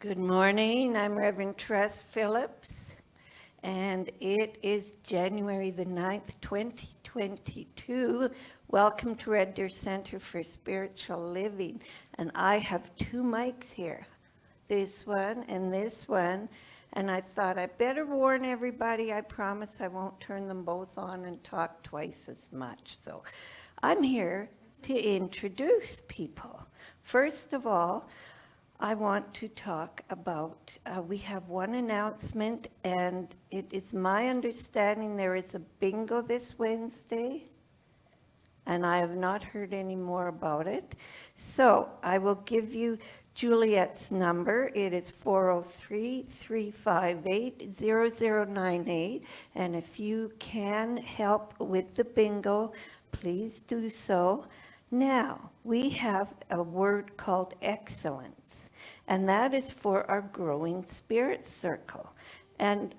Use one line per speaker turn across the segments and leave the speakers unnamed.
Good morning. I'm Reverend Tress Phillips, and it is January the 9th, 2022. Welcome to Red Deer Center for Spiritual Living. And I have two mics here, this one, and I thought I better warn everybody. I promise I won't turn them both on and talk twice as much. So I'm here to introduce people. First of all, I want to talk about, we have one announcement, and it is my understanding there is a bingo this Wednesday, and I have not heard any more about it. So I will give you Juliet's number. It is 403-358-0098, and if you can help with the bingo, please do so. Now, we have a word called excellence. And that is for our growing spirit circle. And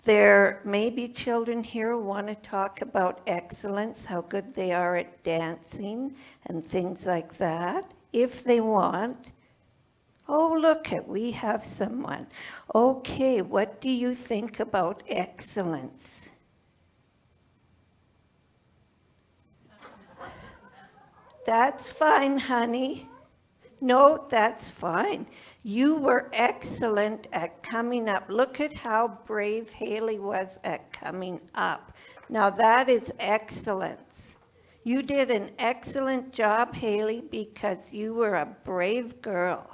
there may be children here who want to talk about excellence, how good they are at dancing and things like that, if they want. Oh, look, we have someone. Okay, what do you think about excellence? That's fine, honey. No, that's fine. You were excellent at coming up. Look at how brave Haley was at coming up. Now that is excellence. You did an excellent job, Haley, because you were a brave girl.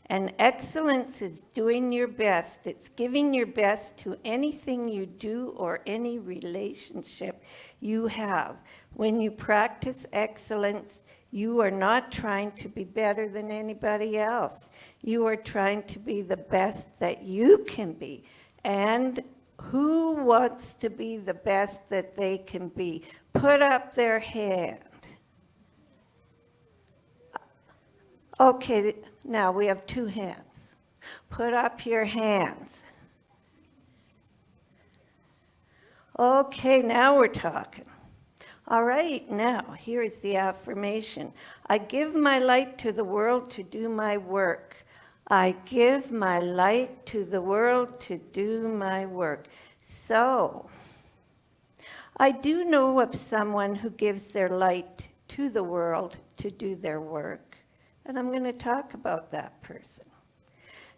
And excellence is doing your best. It's giving your best to anything you do or any relationship you have. When you practice excellence, you are not trying to be better than anybody else. You are trying to be the best that you can be. And who wants to be the best that they can be? Put up their hand. Okay, now we have two hands. Put up your hands. Okay, now we're talking. All right, now here's the affirmation. I give my light to the world to do my work. I give my light to the world to do my work. So, I do know of someone who gives their light to the world to do their work. And I'm going to talk about that person.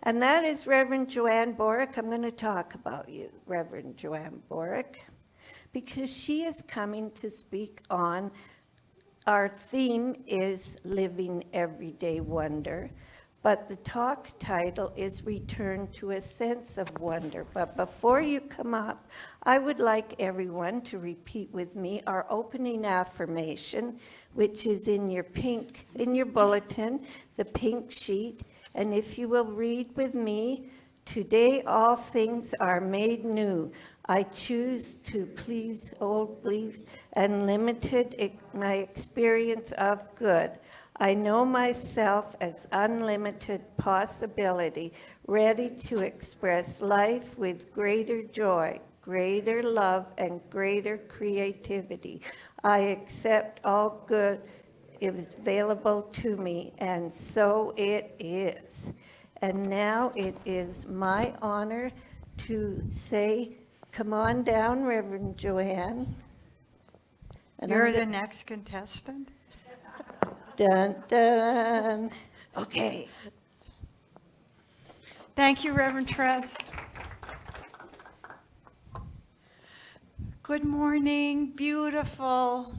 And that is Reverend Joanne Boruck. I'm going to talk about you, Reverend Joanne Boruck, because she is coming to speak on, our theme is Living Everyday Wonder, but the talk title is Return to a Sense of Wonder. But before you come up, I would like everyone to repeat with me our opening affirmation, which is in your bulletin, the pink sheet. And if you will read with me, today all things are made new. I choose to please old beliefs and limited my experience of good. I know myself as unlimited possibility, ready to express life with greater joy, greater love, and greater creativity. I accept all good is available to me, and so it is. And now it is my honor to say, come on down, Reverend Joanne. And
You're the next contestant?
Dun, dun. Okay.
Thank you, Reverend Tress. Good morning, beautiful.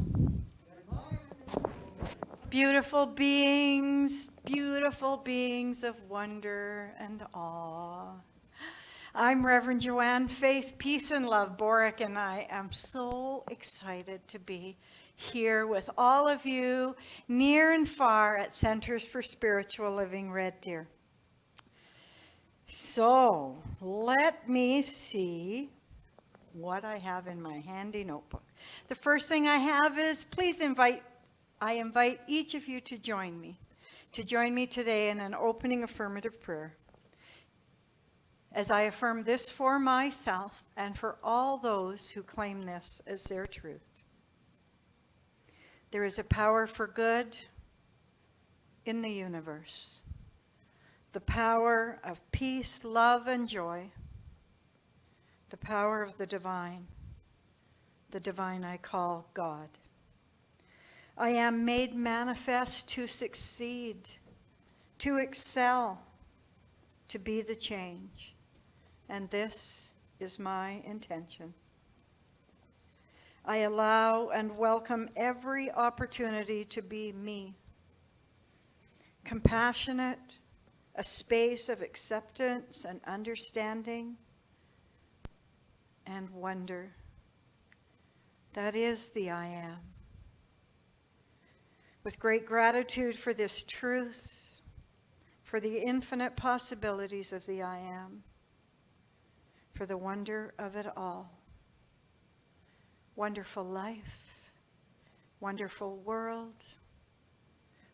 Beautiful beings of wonder and awe. I'm Reverend Joanne Faith, Peace and Love Boruck, and I am so excited to be here with all of you, near and far, at Centers for Spiritual Living Red Deer. So, let me see what I have in my handy notebook. The first thing I have is, I invite each of you to join me today in an opening affirmative prayer, as I affirm this for myself and for all those who claim this as their truth. There is a power for good in the universe. The power of peace, love, and joy. The power of the divine I call God. I am made manifest to succeed, to excel, to be the change. And this is my intention. I allow and welcome every opportunity to be me. Compassionate, a space of acceptance and understanding and wonder. That is the I am. With great gratitude for this truth, for the infinite possibilities of the I am, for the wonder of it all. Wonderful life, wonderful world,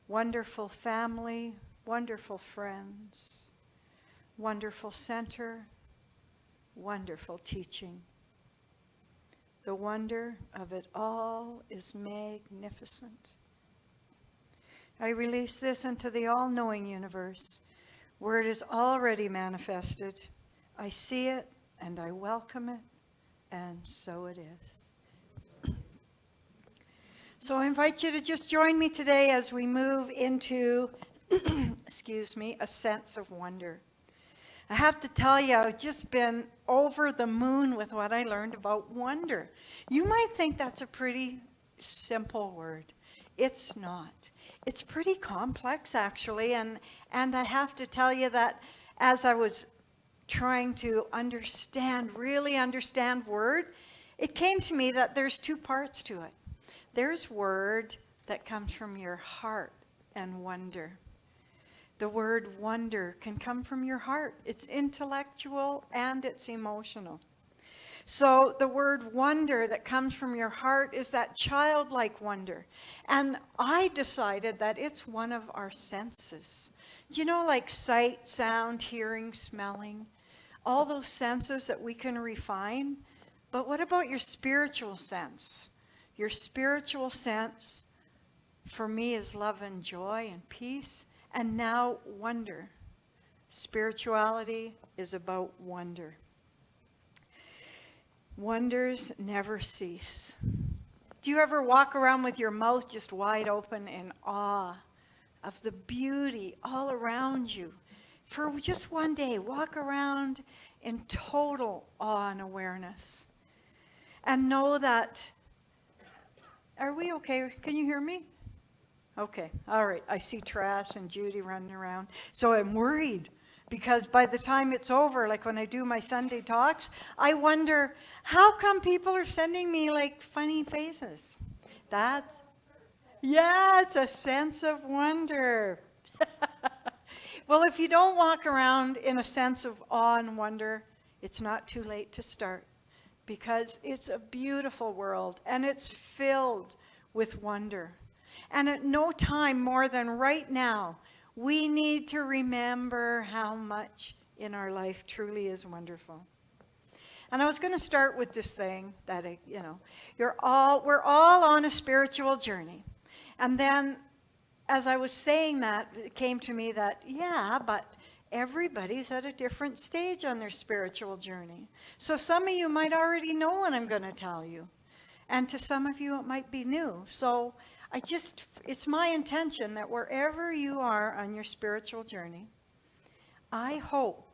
wonderful family, wonderful friends, wonderful center, wonderful teaching. The wonder of it all is magnificent. I release this into the all-knowing universe, where it is already manifested. I see it and I welcome it, and so it is. So I invite you to just join me today as we move into, a sense of wonder. I have to tell you, I've just been over the moon with what I learned about wonder. You might think that's a pretty simple word. It's not. It's pretty complex, actually, and I have to tell you that as I was trying to really understand word, it came to me that there's two parts to it. There's word that comes from your heart and wonder. The word wonder can come from your heart. It's intellectual and it's emotional. So the word wonder that comes from your heart is that childlike wonder. And I decided that it's one of our senses. You know, like sight, sound, hearing, smelling, all those senses that we can refine. But what about your spiritual sense? Your spiritual sense, for me, is love and joy and peace. And now wonder. Spirituality is about wonder. Wonders never cease. Do you ever walk around with your mouth just wide open in awe of the beauty all around you? For just one day, walk around in total awe and awareness. And know that, are we okay? Can you hear me? Okay, all right. I see Trash and Judy running around. So I'm worried because by the time it's over, like when I do my Sunday talks, I wonder, how come people are sending me like funny faces? It's a sense of wonder. Well, if you don't walk around in a sense of awe and wonder, it's not too late to start, because it's a beautiful world and it's filled with wonder. And at no time more than right now, we need to remember how much in our life truly is wonderful. And I was going to start with this thing that, we're all on a spiritual journey. And then as I was saying that, it came to me that, but everybody's at a different stage on their spiritual journey. So some of you might already know what I'm going to tell you. And to some of you, it might be new. So it's my intention that wherever you are on your spiritual journey, I hope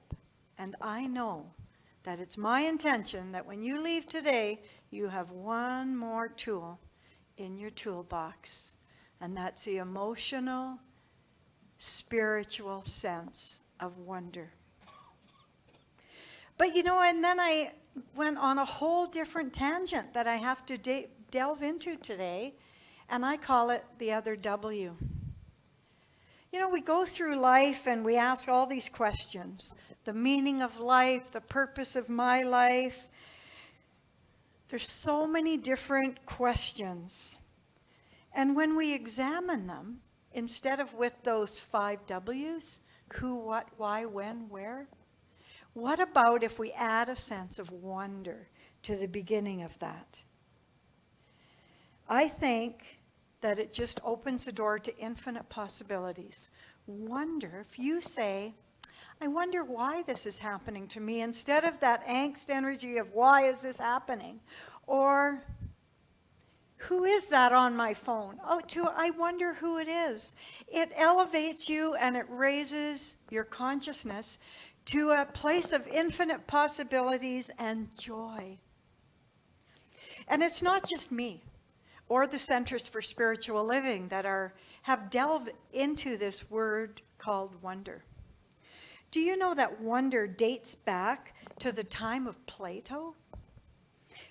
and I know that it's my intention that when you leave today, you have one more tool in your toolbox, and that's the emotional, spiritual sense of wonder. But and then I went on a whole different tangent that I have to delve into today. And I call it the other W. We go through life and we ask all these questions. The meaning of life, the purpose of my life. There's so many different questions. And when we examine them, instead of with those 5 W's, who, what, why, when, where, what about if we add a sense of wonder to the beginning of that? I think that it just opens the door to infinite possibilities. Wonder, if you say, I wonder why this is happening to me, instead of that angst energy of why is this happening, or who is that on my phone? Oh, I wonder who it is. It elevates you and it raises your consciousness to a place of infinite possibilities and joy. And it's not just me or the Centers for Spiritual Living that have delved into this word called wonder. Do you know that wonder dates back to the time of Plato?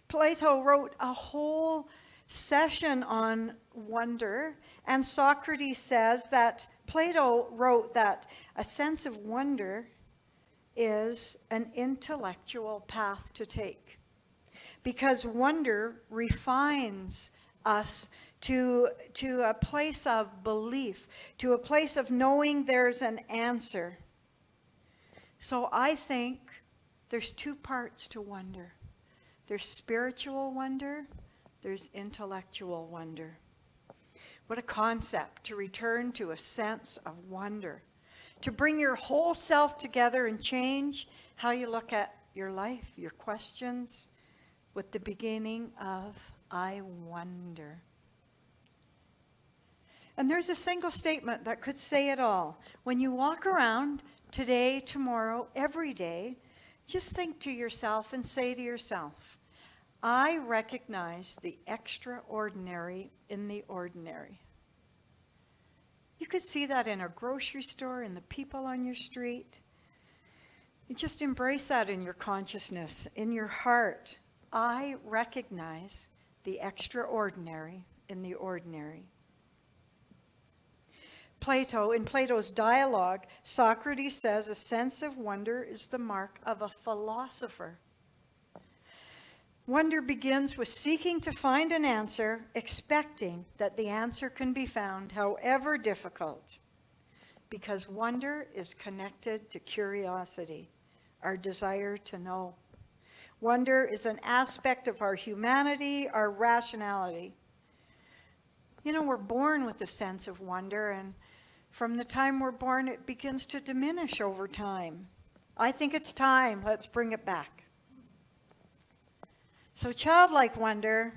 Plato wrote a whole session on wonder, and Socrates says that Plato wrote that a sense of wonder is an intellectual path to take, because wonder refines us to a place of belief, to a place of knowing there's an answer. So I think there's two parts to wonder. There's spiritual wonder, there's intellectual wonder. What a concept, to return to a sense of wonder, to bring your whole self together and change how you look at your life, your questions, with the beginning of I wonder. And there's a single statement that could say it all. When you walk around today, tomorrow, every day, just think to yourself and say to yourself, I recognize the extraordinary in the ordinary. You could see that in a grocery store, in the people on your street. You just embrace that in your consciousness, in your heart. I recognize the extraordinary in the ordinary. In Plato's dialogue, Socrates says a sense of wonder is the mark of a philosopher. Wonder begins with seeking to find an answer, expecting that the answer can be found, however difficult, because wonder is connected to curiosity, our desire to know. Wonder is an aspect of our humanity, our rationality. You know, we're born with a sense of wonder, and from the time we're born, it begins to diminish over time. I think it's time. Let's bring it back. So childlike wonder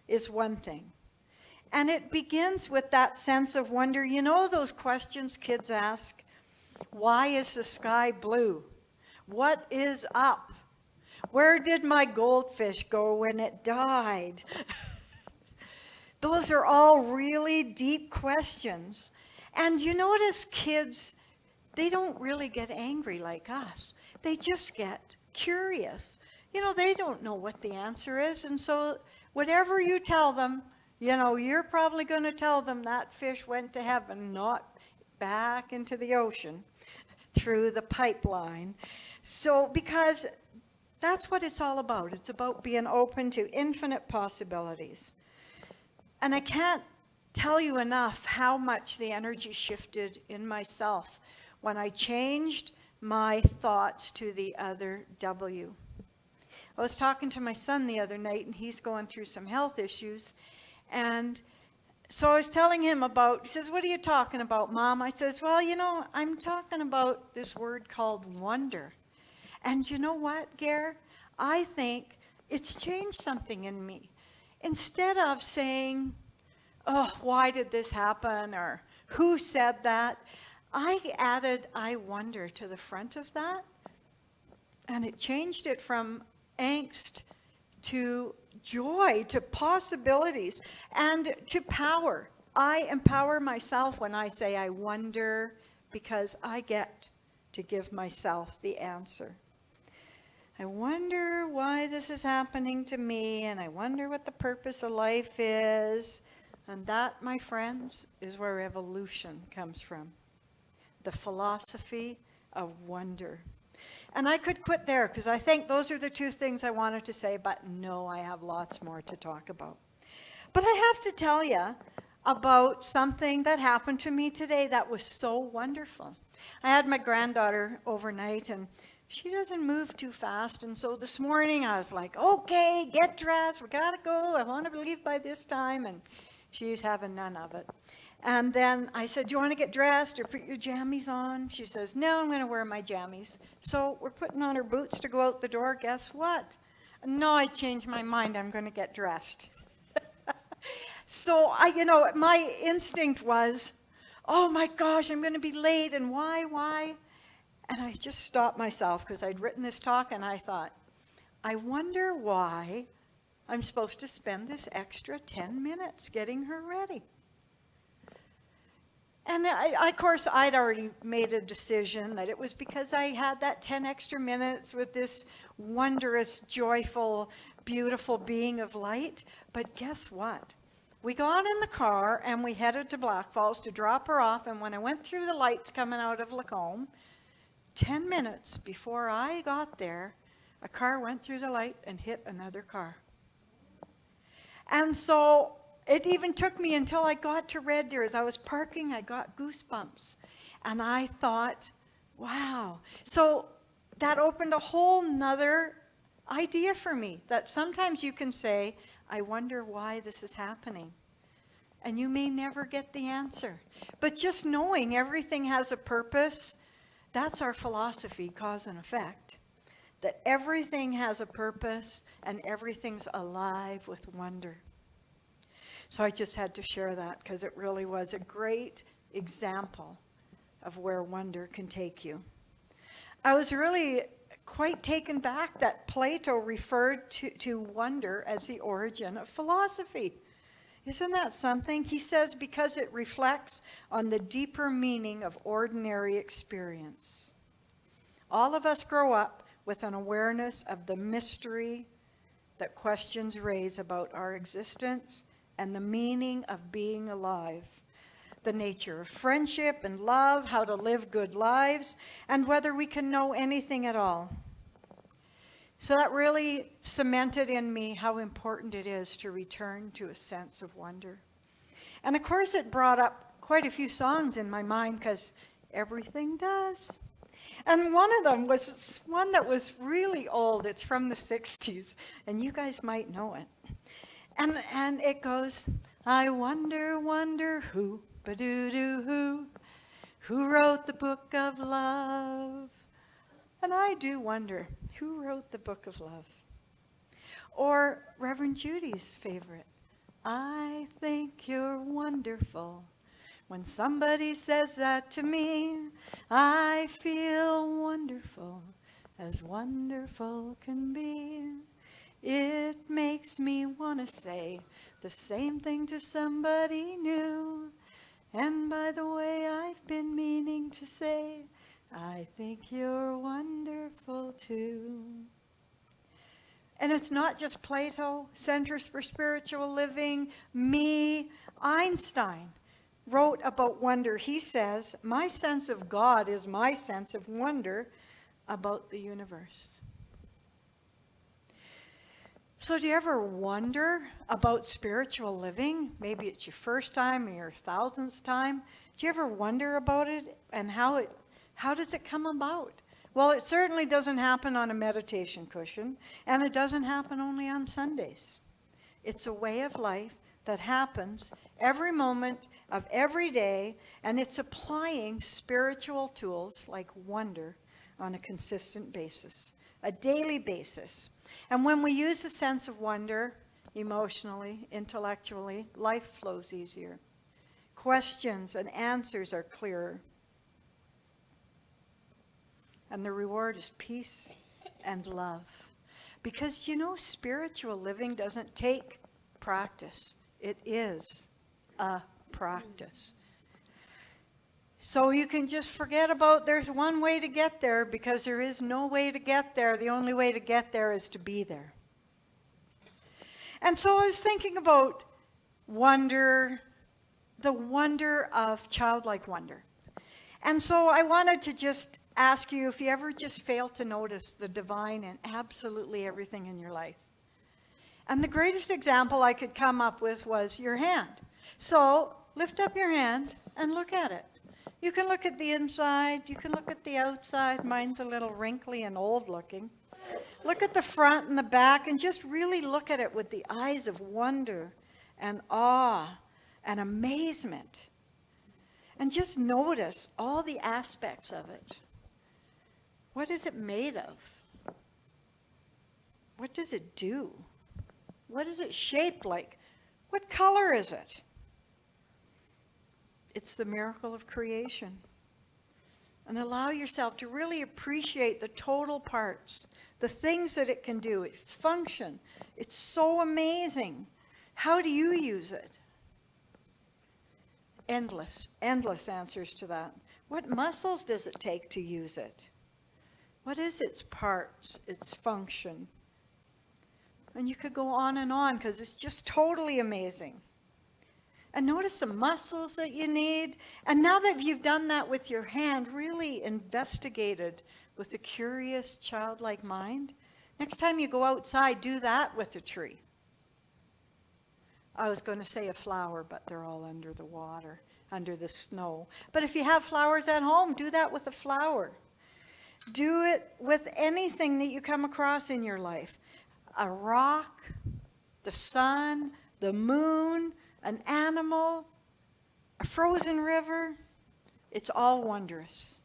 is one thing. And it begins with that sense of wonder. You know those questions kids ask? Why is the sky blue? What is up? Where did my goldfish go when it died? Those are all really deep questions. And you notice kids, they don't really get angry like us. They just get curious. You know, they don't know what the answer is. And so whatever you tell them, you know, you're probably going to tell them that fish went to heaven, not back into the ocean through the pipeline. So because that's what it's all about. It's about being open to infinite possibilities. And I can't tell you enough how much the energy shifted in myself when I changed my thoughts to the other W. I was talking to my son the other night, and he's going through some health issues. And so I was telling him about, he says, what are you talking about, Mom? I says, well, you know, I'm talking about this word called wonder. And you know what, Gare? I think it's changed something in me. Instead of saying, oh, why did this happen? Or who said that? I added, I wonder to the front of that. And it changed it from angst to joy, to possibilities, and to power. I empower myself when I say I wonder, because I get to give myself the answer. I wonder why this is happening to me, and I wonder what the purpose of life is. And that, my friends, is where evolution comes from. The philosophy of wonder. And I could quit there, because I think those are the two things I wanted to say, but no, I have lots more to talk about. But I have to tell you about something that happened to me today that was so wonderful. I had my granddaughter overnight, and she doesn't move too fast. And so this morning I was like, okay, get dressed, we gotta go. I want to leave by this time. And She's having none of it. And then I said, do you want to get dressed or put your jammies on? She says, no, I'm going to wear my jammies. So we're putting on her boots to go out the door. Guess what? No, I changed my mind. I'm going to get dressed. So my instinct was, oh my gosh, I'm going to be late. And why? And I just stopped myself because I'd written this talk and I thought, I wonder why I'm supposed to spend this extra 10 minutes getting her ready. And of course, I'd already made a decision that it was because I had that 10 extra minutes with this wondrous, joyful, beautiful being of light. But guess what? We got in the car and we headed to Black Falls to drop her off. And when I went through the lights coming out of Lacombe, 10 minutes before I got there, a car went through the light and hit another car. And so it even took me until I got to Red Deer. As I was parking, I got goosebumps. And I thought, wow. So that opened a whole nother idea for me, that sometimes you can say, I wonder why this is happening. And you may never get the answer. But just knowing everything has a purpose, that's our philosophy, cause and effect. That everything has a purpose and everything's alive with wonder. So I just had to share that because it really was a great example of where wonder can take you. I was really quite taken back that Plato referred to wonder as the origin of philosophy. Isn't that something? He says because it reflects on the deeper meaning of ordinary experience. All of us grow up with an awareness of the mystery that questions raise about our existence and the meaning of being alive, the nature of friendship and love, how to live good lives, and whether we can know anything at all. So that really cemented in me how important it is to return to a sense of wonder. And of course it brought up quite a few songs in my mind because everything does. And one of them was one that was really old. It's from the 60s, and you guys might know it. And it goes, I wonder who, ba-doo-doo who wrote the book of love? And I do wonder, who wrote the book of love? Or Reverend Judy's favorite, I think you're wonderful. When somebody says that to me, I feel wonderful, as wonderful can be. It makes me want to say the same thing to somebody new. And by the way, I've been meaning to say, I think you're wonderful too. And it's not just Plato, Centers for Spiritual Living, me, Einstein wrote about wonder. He says, my sense of God is my sense of wonder about the universe. So do you ever wonder about spiritual living? Maybe it's your first time or your thousandth time. Do you ever wonder about it and how does it come about? Well, it certainly doesn't happen on a meditation cushion, and it doesn't happen only on Sundays. It's a way of life that happens every moment of every day, and it's applying spiritual tools like wonder on a consistent basis, a daily basis. And when we use a sense of wonder, emotionally, intellectually, life flows easier. Questions and answers are clearer. And the reward is peace and love. Because, spiritual living doesn't take practice. It is a practice. So you can just forget about there's one way to get there, because there is no way to get there. The only way to get there is to be there. And so I was thinking about wonder, the wonder of childlike wonder. And so I wanted to just ask you if you ever just fail to notice the divine in absolutely everything in your life. And the greatest example I could come up with was your hand. So lift up your hand and look at it. You can look at the inside, you can look at the outside. Mine's a little wrinkly and old looking. Look at the front and the back and just really look at it with the eyes of wonder and awe. and amazement. And just notice all the aspects of it. What is it made of? What does it do? What is it shaped like? What color is it? It's the miracle of creation. And allow yourself to really appreciate the total parts, the things that it can do, its function. It's so amazing. How do you use it? Endless answers to that. What muscles does it take to use it? What is its parts, its function? And you could go on because it's just totally amazing. And notice the muscles that you need. And now that you've done that with your hand, really investigated with a curious, childlike mind, next time you go outside, do that with a tree. I was going to say a flower, but they're all under the water, under the snow. But if you have flowers at home, do that with a flower. Do it with anything that you come across in your life. A rock, the sun, the moon, an animal, a frozen river. It's all wondrous.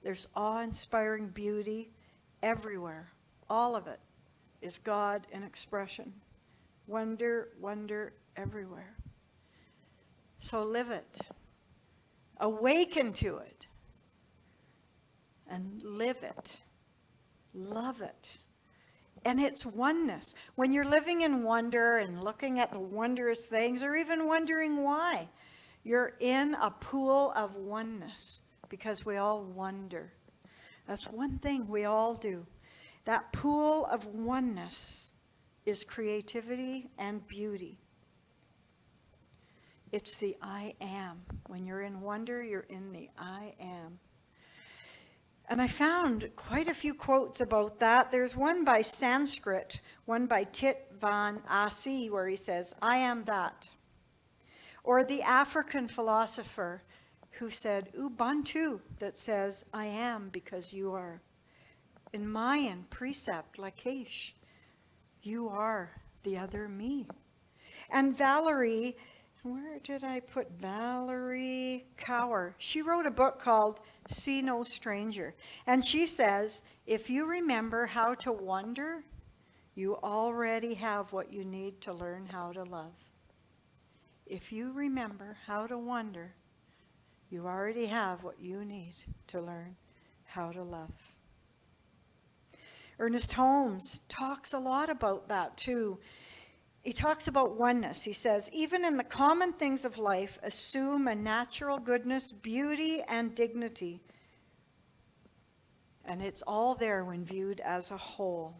There's awe-inspiring beauty everywhere. All of it is God in expression. Wonder, wonder everywhere. So live it. Awaken to it. And live it. Love it. And it's oneness. When you're living in wonder and looking at the wondrous things, or even wondering why, you're in a pool of oneness because we all wonder. That's one thing we all do. That pool of oneness is creativity and beauty. It's the I am. When you're in wonder, you're in the I am. And I found quite a few quotes about that. There's one by Sanskrit, one by Tit Van Asi, where he says, I am that. Or the African philosopher who said, Ubuntu, that says, I am because you are. In Mayan precept, Lakesh, you are the other me. And Valerie, where did I put Valerie Cower? She wrote a book called See No Stranger. And she says, if you remember how to wonder, you already have what you need to learn how to love. If you remember how to wonder, you already have what you need to learn how to love. Ernest Holmes talks a lot about that too. He talks about oneness. He says, even in the common things of life, assume a natural goodness, beauty, and dignity. And it's all there when viewed as a whole.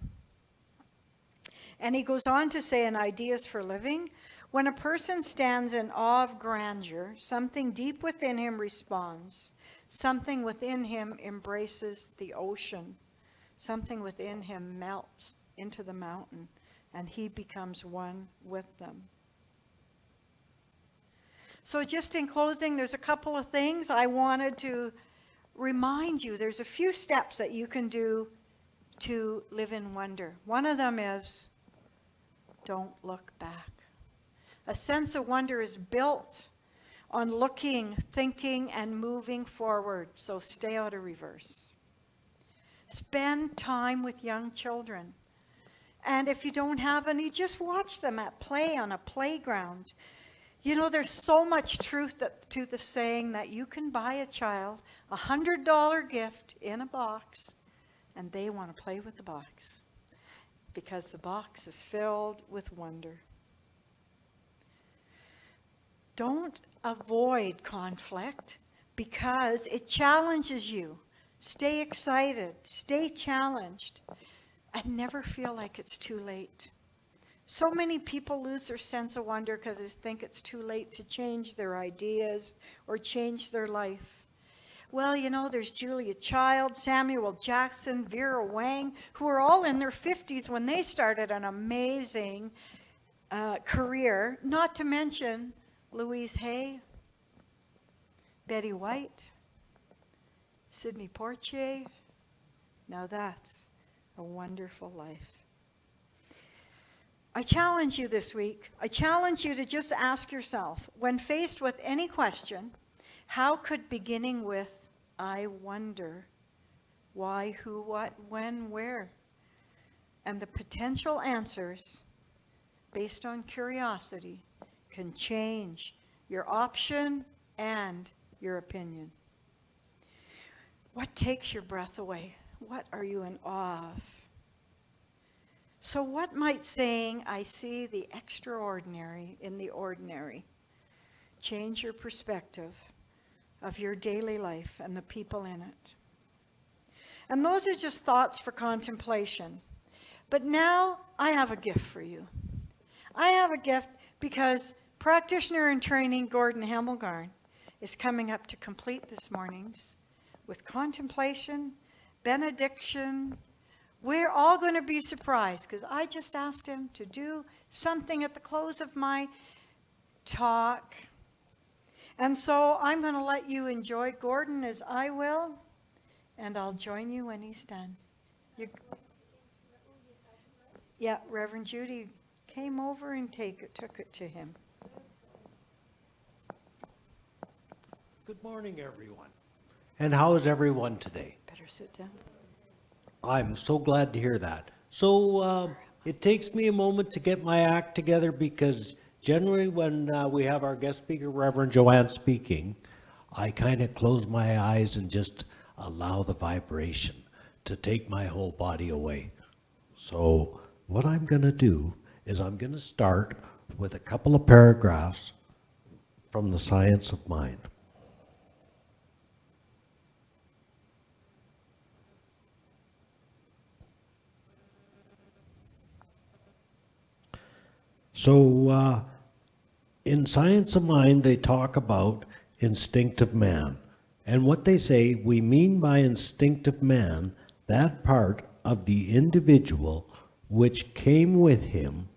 And he goes on to say in Ideas for Living, when a person stands in awe of grandeur, something deep within him responds. Something within him embraces the ocean. Something within him melts into the mountain, and he becomes one with them. So just in closing, there's a couple of things I wanted to remind you. There's a few steps that you can do to live in wonder. One of them is don't look back. A sense of wonder is built on looking, thinking, and moving forward, so stay out of reverse. Spend time with young children. And if you don't have any, just watch them at play on a playground. You know, there's so much truth to the saying that you can buy a child a $100 gift in a box, and they want to play with the box because the box is filled with wonder. Don't avoid conflict because it challenges you. Stay excited, stay challenged, and never feel like it's too late. So many people lose their sense of wonder because they think it's too late to change their ideas or change their life. Well, you know, there's Julia Child, Samuel Jackson, Vera Wang, who were all in their 50s when they started an amazing career, not to mention Louise Hay, Betty White, Sidney Poitier. Now that's a wonderful life. I challenge you this week. I challenge you to just ask yourself, when faced with any question, how could beginning with, I wonder, why, who, what, when, where, and the potential answers based on curiosity can change your option and your opinion. What takes your breath away? What are you in awe of? So what might saying, I see the extraordinary in the ordinary, change your perspective of your daily life and the people in it? And those are just thoughts for contemplation. But now I have a gift for you. I have a gift because practitioner in training Gordon Hamelgarn is coming up to complete this morning's with contemplation, benediction. We're all going to be surprised because I just asked him to do something at the close of my talk. And so I'm going to let you enjoy Gordon as I will, and I'll join you when he's done. Yeah, Reverend Judy came over and took it to him.
Good morning, everyone. And how is everyone today?
Better sit down.
I'm so glad to hear that. So it takes me a moment to get my act together because generally when we have our guest speaker, Reverend Joanne, speaking, I kind of close my eyes and just allow the vibration to take my whole body away. So what I'm going to do is I'm going to start with a couple of paragraphs from the Science of Mind. So in Science of Mind, they talk about instinctive man. And what they say, we mean by instinctive man, that part of the individual which came with him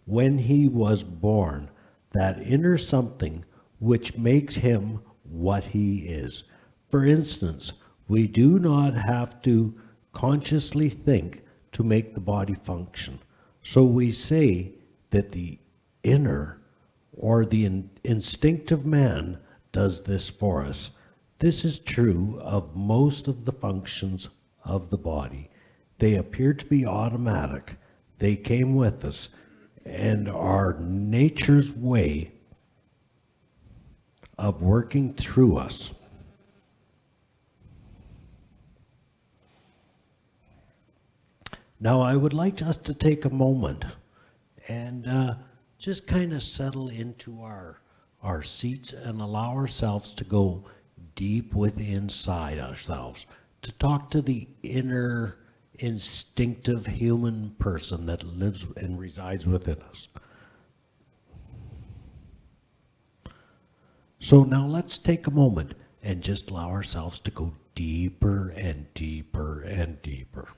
when he was born, that inner something which makes him what he is. For instance, we do not have to consciously think to make the body function. So we say that the inner or the instinctive man does this for us. This is true of most of the functions of the body. They appear to be automatic. They came with us and are nature's way of working through us. Now, I would like us to take a moment and just kind of settle into our seats and allow ourselves to go deep inside ourselves, to talk to the inner instinctive human person that lives and resides within us. So now let's take a moment and just allow ourselves to go deeper and deeper and deeper.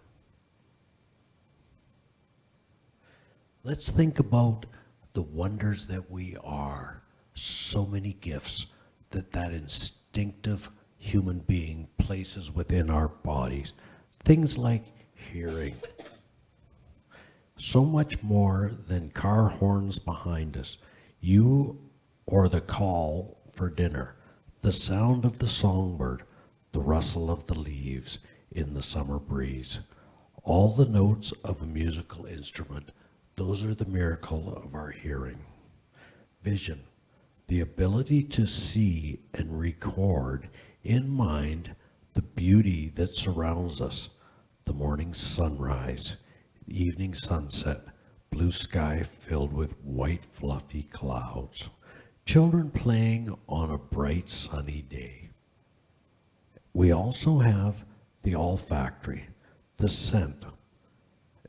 Let's think about the wonders that we are. So many gifts that instinctive human being places within our bodies. Things like hearing. So much more than car horns behind us. You or the call for dinner. The sound of the songbird. The rustle of the leaves in the summer breeze. All the notes of a musical instrument. Those are the miracle of our hearing. Vision, the ability to see and record in mind the beauty that surrounds us, the morning sunrise, evening sunset, blue sky filled with white fluffy clouds, children playing on a bright sunny day. We also have the olfactory, the scent,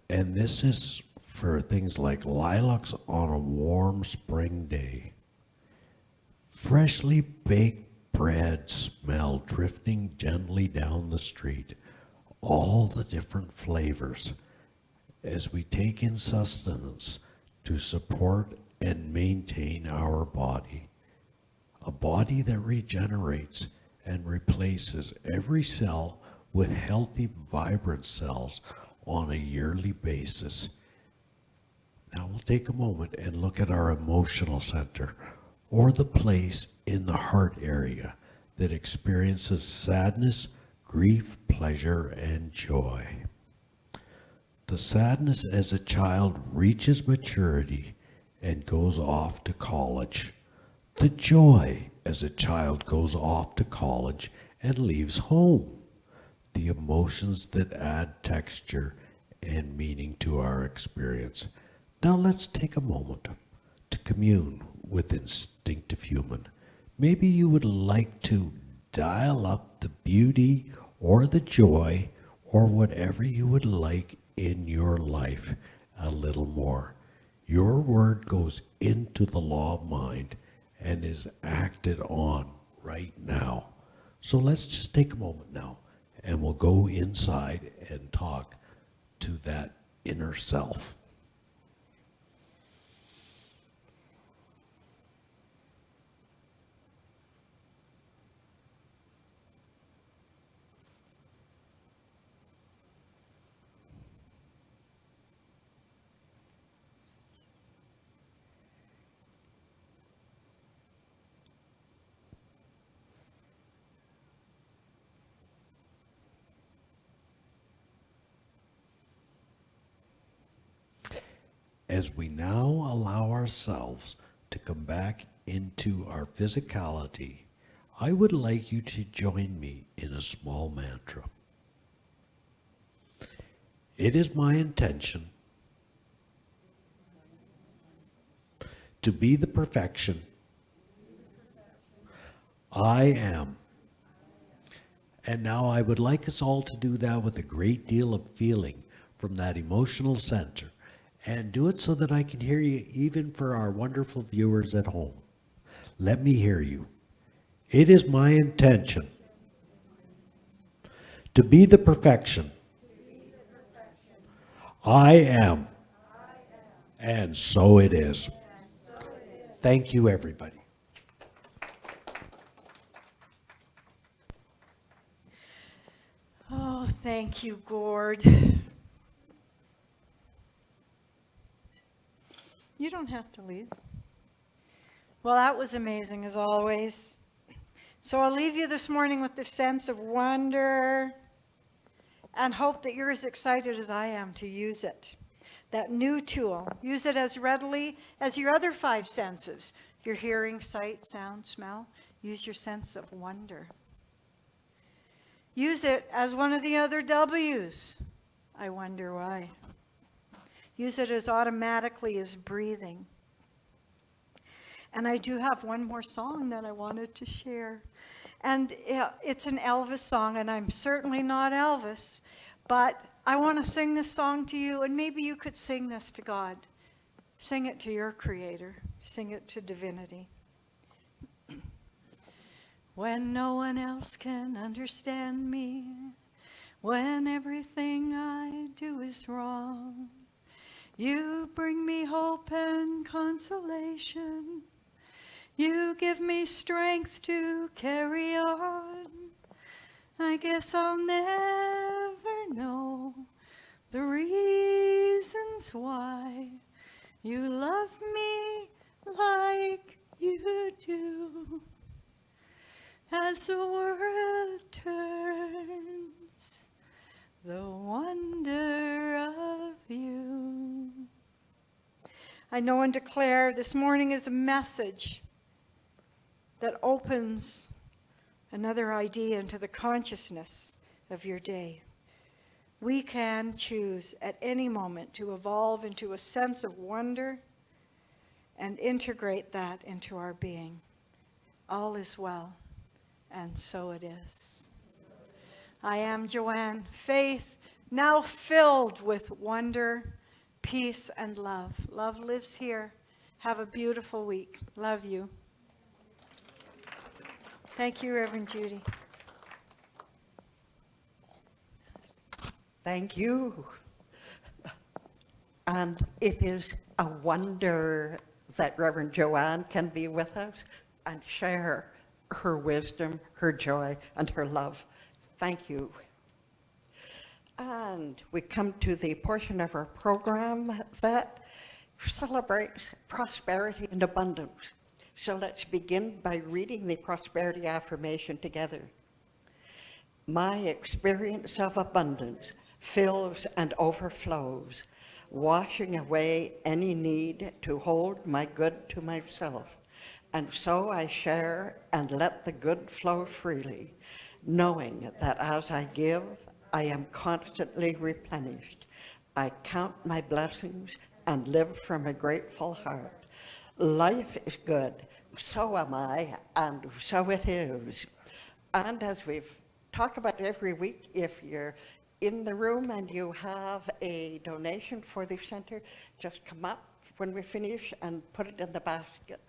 and this is for things like lilacs on a warm spring day. Freshly baked bread smell drifting gently down the street. All the different flavors as we take in sustenance to support and maintain our body. A body that regenerates and replaces every cell with healthy, vibrant cells on a yearly basis. Now we'll take a moment and look at our emotional center, or the place in the heart area that experiences sadness, grief, pleasure, and joy. The sadness as a child reaches maturity and goes off to college. The joy as a child goes off to college and leaves home. The emotions that add texture and meaning to our experience. Now let's take a moment to commune with instinctive human. Maybe you would like to dial up the beauty or the joy or whatever you would like in your life a little more. Your word goes into the law of mind and is acted on right now. So let's just take a moment now and we'll go inside and talk to that inner self. As we now allow ourselves to come back into our physicality, I would like you to join me in a small mantra. It is my intention to be the perfection I am. And now I would like us all to do that with a great deal of feeling from that emotional center. And do it so that I can hear you even for our wonderful viewers at home. Let me hear you. It is my intention to be the perfection I am. And so it is. Thank you, everybody.
Oh, thank you, Gord. You don't have to leave. Well, that was amazing as always. So I'll leave you this morning with the sense of wonder and hope that you're as excited as I am to use it. That new tool, use it as readily as your other 5 senses. Your hearing, sight, sound, smell. Use your sense of wonder. Use it as one of the other W's. I wonder why. Use it as automatically as breathing. And I do have one more song that I wanted to share. And it's an Elvis song, and I'm certainly not Elvis, but I want to sing this song to you, and maybe you could sing this to God. Sing it to your Creator. Sing it to divinity. When no one else can understand me, when everything I do is wrong, you bring me hope and consolation. You give me strength to carry on. I guess I'll never know the reasons why you love me like you do. As the world turns, the wonder of you. I know and declare this morning is a message that opens another idea into the consciousness of your day. We can choose at any moment to evolve into a sense of wonder and integrate that into our being. All is well, and so it is. I am Joanne, faith now filled with wonder, peace, and love. Love lives here. Have a beautiful week. Love you. Thank you, Reverend Judy.
Thank you. And it is a wonder that Reverend Joanne can be with us and share her wisdom, her joy, and her love. Thank you. And we come to the portion of our program that celebrates prosperity and abundance. So let's begin by reading the prosperity affirmation together. My experience of abundance fills and overflows, washing away any need to hold my good to myself. And so I share and let the good flow freely, knowing that as I give, I am constantly replenished. I count my blessings and live from a grateful heart. Life is good, so am I, and so it is. And as we've talked about every week, if you're in the room and you have a donation for the center, just come up when we finish and put it in the basket.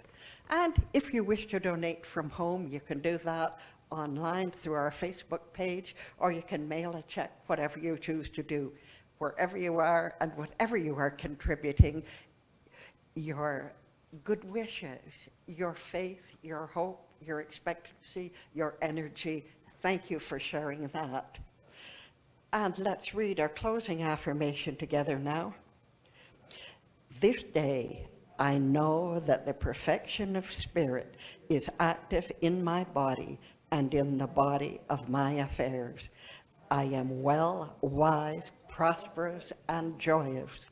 And if you wish to donate from home, you can do that online through our Facebook page, or you can mail a check, whatever you choose to do. Wherever you are and whatever you are contributing, your good wishes, your faith, your hope, your expectancy, your energy, thank you for sharing that. And let's read our closing affirmation together now. This day, I know that the perfection of spirit is active in my body and in the body of my affairs. I am well, wise, prosperous, and joyous.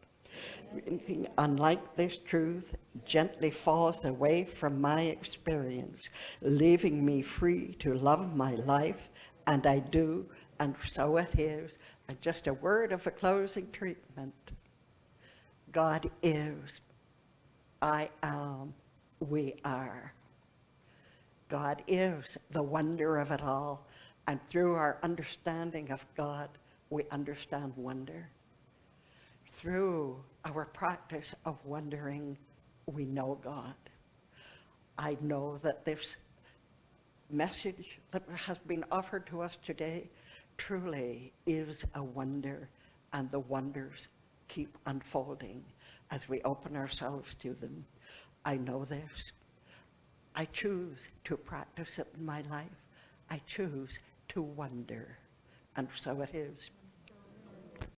Anything unlike this truth gently falls away from my experience, leaving me free to love my life, and I do, and so it is. And just a word of a closing treatment. God is, I am, we are. God is the wonder of it all, and through our understanding of God, we understand wonder. Through our practice of wondering, we know God. I know that this message that has been offered to us today truly is a wonder, and the wonders keep unfolding as we open ourselves to them. I know this. I choose to practice it in my life. I choose to wonder, and so it is.